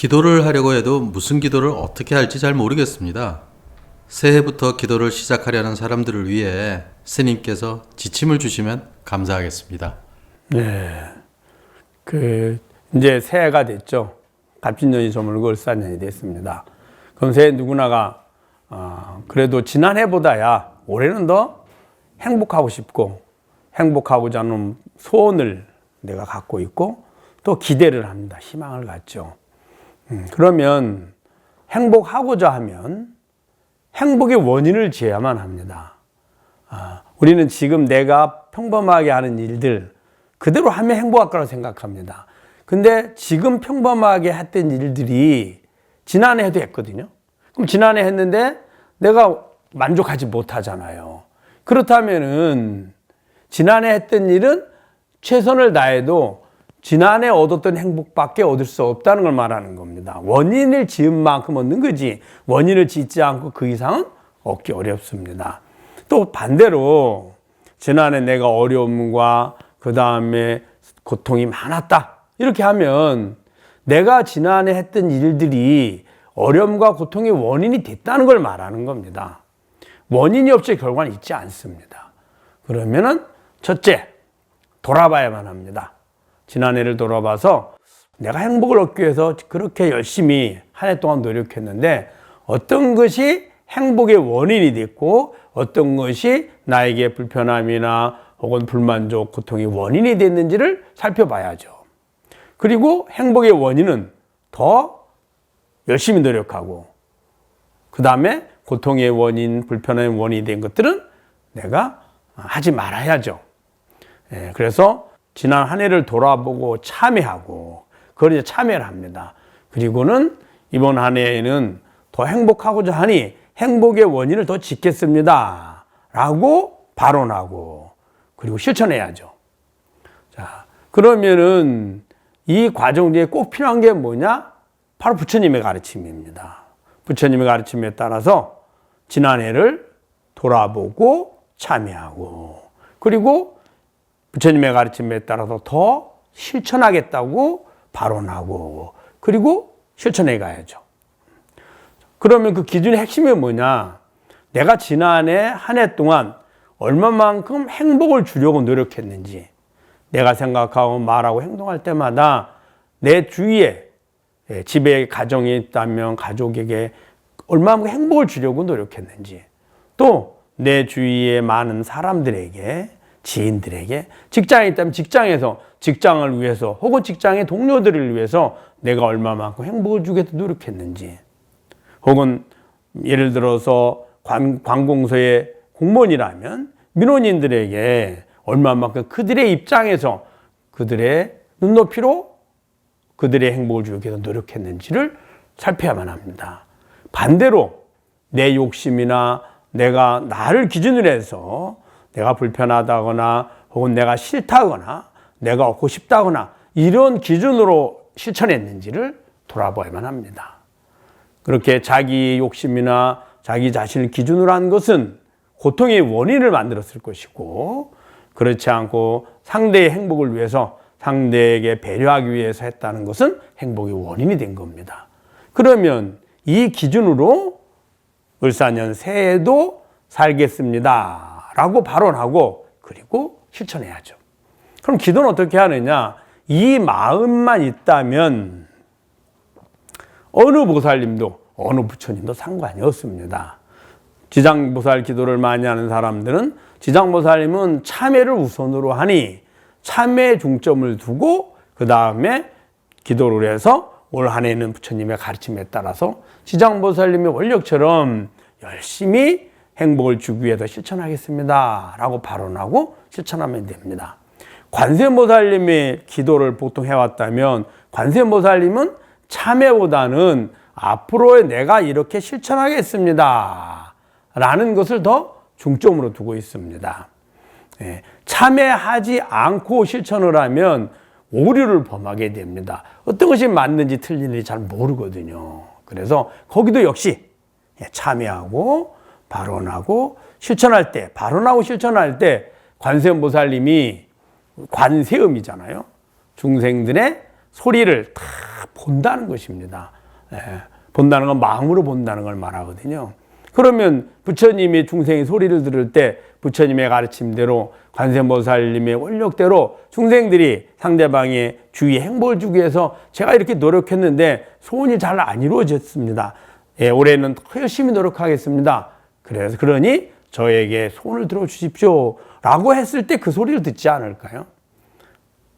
기도를 하려고 해도 무슨 기도를 어떻게 할지 잘 모르겠습니다. 새해부터 기도를 시작하려는 사람들을 위해 스님께서 지침을 주시면 감사하겠습니다. 네. 이제 새해가 됐죠. 갑진년이 저물고 을사년이 됐습니다. 그럼 새해 누구나가, 그래도 지난해보다야 올해는 더 행복하고 싶고, 행복하고자 하는 소원을 내가 갖고 있고, 또 기대를 합니다. 희망을 갖죠. 그러면 행복하고자 하면 행복의 원인을 지어야만 합니다. 우리는 지금 내가 평범하게 하는 일들 그대로 하면 행복할 거라고 생각합니다. 근데 지금 평범하게 했던 일들이 지난해 해도 했거든요. 그럼 지난해 했는데 내가 만족하지 못하잖아요. 그렇다면은 지난해 했던 일은 최선을 다해도 지난해 얻었던 행복밖에 얻을 수 없다는 걸 말하는 겁니다. 원인을 지은 만큼 얻는 거지 원인을 짓지 않고 그 이상은 얻기 어렵습니다. 또 반대로 지난해 내가 어려움과 그 다음에 고통이 많았다 이렇게 하면 내가 지난해 했던 일들이 어려움과 고통의 원인이 됐다는 걸 말하는 겁니다. 원인이 없이 결과는 있지 않습니다. 그러면은 첫째 돌아봐야만 합니다. 지난해를 돌아봐서 내가 행복을 얻기 위해서 그렇게 열심히 한 해 동안 노력했는데 어떤 것이 행복의 원인이 됐고 어떤 것이 나에게 불편함이나 혹은 불만족, 고통의 원인이 됐는지를 살펴봐야죠. 그리고 행복의 원인은 더 열심히 노력하고 그 다음에 고통의 원인, 불편함의 원인이 된 것들은 내가 하지 말아야죠. 그래서 지난 한 해를 돌아보고 참회하고 그걸 이제 참회를 합니다. 그리고는 이번 한 해에는 더 행복하고자 하니 행복의 원인을 더 짓겠습니다 라고 발언하고 그리고 실천해야죠. 자, 그러면은 이 과정 중에 꼭 필요한 게 뭐냐? 바로 부처님의 가르침입니다. 부처님의 가르침에 따라서 지난 해를 돌아보고 참회하고 그리고 부처님의 가르침에 따라서 더 실천하겠다고 발언하고 그리고 실천해 가야죠. 그러면 그 기준의 핵심이 뭐냐? 내가 지난해 한 해 동안 얼마만큼 행복을 주려고 노력했는지 내가 생각하고 말하고 행동할 때마다 내 주위에 집에 가정이 있다면 가족에게 얼마만큼 행복을 주려고 노력했는지 또 내 주위에 많은 사람들에게 지인들에게 직장에 있다면 직장에서 직장을 위해서 혹은 직장의 동료들을 위해서 내가 얼마만큼 행복을 주기 위해서 노력했는지 혹은 예를 들어서 관공서의 공무원이라면 민원인들에게 얼마만큼 그들의 입장에서 그들의 눈높이로 그들의 행복을 주기 위해서 노력했는지를 살펴야만 합니다. 반대로 내 욕심이나 내가 나를 기준으로 해서 내가 불편하다거나 혹은 내가 싫다거나 내가 얻고 싶다거나 이런 기준으로 실천했는지를 돌아봐야만 합니다. 그렇게 자기 욕심이나 자기 자신을 기준으로 한 것은 고통의 원인을 만들었을 것이고 그렇지 않고 상대의 행복을 위해서 상대에게 배려하기 위해서 했다는 것은 행복의 원인이 된 겁니다. 그러면 이 기준으로 을사년 새해에도 살겠습니다 라고 발언하고 그리고 실천해야죠. 그럼 기도는 어떻게 하느냐? 이 마음만 있다면 어느 보살님도 어느 부처님도 상관이 없습니다. 지장보살 기도를 많이 하는 사람들은 지장보살님은 참회를 우선으로 하니 참회에 중점을 두고 그 다음에 기도를 해서 올 한 해는 부처님의 가르침에 따라서 지장보살님의 원력처럼 열심히 행복을 주기 위해서 실천하겠습니다 라고 발언하고 실천하면 됩니다. 관세음보살님의 기도를 보통 해왔다면 관세음보살님은 참회보다는 앞으로의 내가 이렇게 실천하겠습니다 라는 것을 더 중점으로 두고 있습니다. 참회하지 않고 실천을 하면 오류를 범하게 됩니다. 어떤 것이 맞는지 틀린지 잘 모르거든요. 그래서 거기도 역시 참회하고 발언하고 실천할 때 발언하고 실천할 때 관세음보살님이 관세음이잖아요. 중생들의 소리를 다 본다는 것입니다. 예, 본다는 건 마음으로 본다는 걸 말하거든요. 그러면 부처님이 중생이 소리를 들을 때 부처님의 가르침대로 관세음보살님의 원력대로 중생들이 상대방의 주위에 행복을 주기 위해서 제가 이렇게 노력했는데 소원이 잘 안 이루어졌습니다. 예, 올해는 더 열심히 노력하겠습니다. 그러니 저에게 소원을 들어주십시오 라고 했을 때 그 소리를 듣지 않을까요?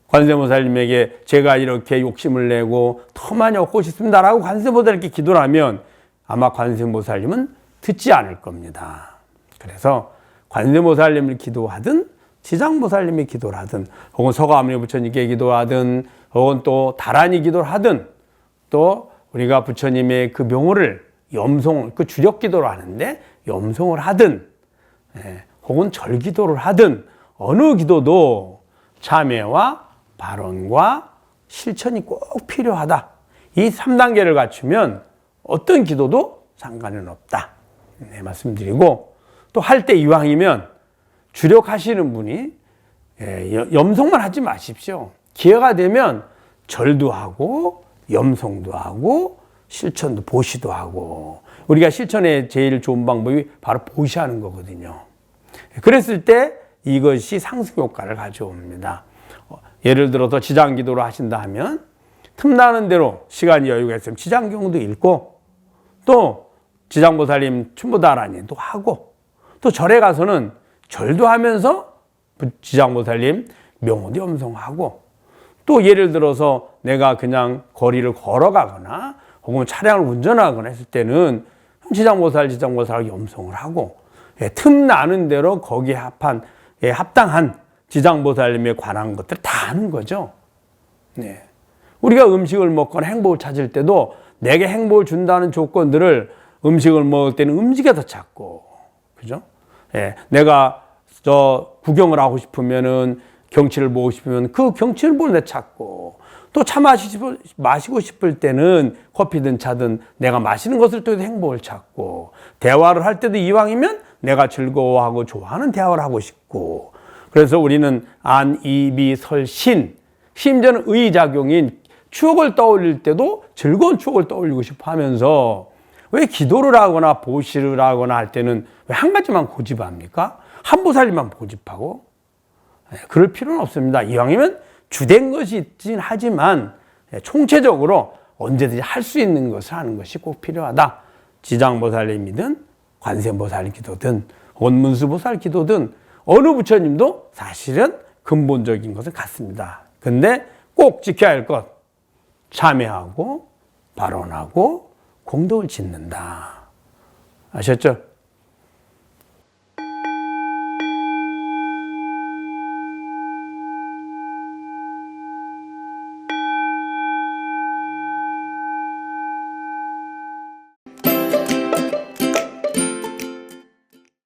관세음보살님에게 제가 이렇게 욕심을 내고 더 많이 얻고 싶습니다 라고 관세음보살님께 기도를 하면 아마 관세음보살님은 듣지 않을 겁니다. 그래서 관세음보살님을 기도하든 지장보살님이 기도를 하든 혹은 서가모니 부처님께 기도하든 혹은 또 다란히 기도를 하든 또 우리가 부처님의 그 명호를 염송, 그 주력 기도를 하는데 염송을 하든 혹은 절기도를 하든 어느 기도도 참회와 발언과 실천이 꼭 필요하다. 이 3단계를 갖추면 어떤 기도도 상관은 없다. 네, 말씀드리고 또 할 때 이왕이면 주력하시는 분이 염송만 하지 마십시오. 기회가 되면 절도 하고 염송도 하고 실천도 보시도 하고 우리가 실천에 제일 좋은 방법이 바로 보시하는 거거든요. 그랬을 때 이것이 상승 효과를 가져옵니다. 예를 들어서 지장기도를 하신다 하면 틈나는 대로 시간이 여유가 있으면 지장경도 읽고 또 지장보살님 춘보다라니도 하고 또 절에 가서는 절도 하면서 지장보살님 명호도 염송하고 또 예를 들어서 내가 그냥 거리를 걸어가거나 혹은 차량을 운전하거나 했을 때는 지장보살 염송을 하고 틈 나는 대로 거기에 합당한 지장보살님에 관한 것들 다 하는 거죠. 네. 우리가 음식을 먹거나 행복을 찾을 때도 내게 행복을 준다는 조건들을 음식을 먹을 때는 음식에서 찾고, 그죠? 예. 내가 구경을 하고 싶으면은 경치를 보고 싶으면 그 경치를 보는 데 찾고, 또 차 마시고 싶을 때는 커피든 차든 내가 마시는 것을 통해서 행복을 찾고, 대화를 할 때도 이왕이면 내가 즐거워하고 좋아하는 대화를 하고 싶고, 그래서 우리는 안, 이, 미, 설, 신, 심지어는 의작용인 추억을 떠올릴 때도 즐거운 추억을 떠올리고 싶어 하면서 왜 기도를 하거나 보시를 하거나 할 때는 왜 한 가지만 고집합니까? 한 보살님만 고집하고? 그럴 필요는 없습니다. 이왕이면 주된 것이 있긴 하지만 총체적으로 언제든지 할 수 있는 것을 하는 것이 꼭 필요하다. 지장보살님이든 관세음보살 기도든 원문수보살 기도든 어느 부처님도 사실은 근본적인 것은 같습니다. 근데 꼭 지켜야 할 것, 참회하고 발언하고 공덕을 짓는다. 아셨죠?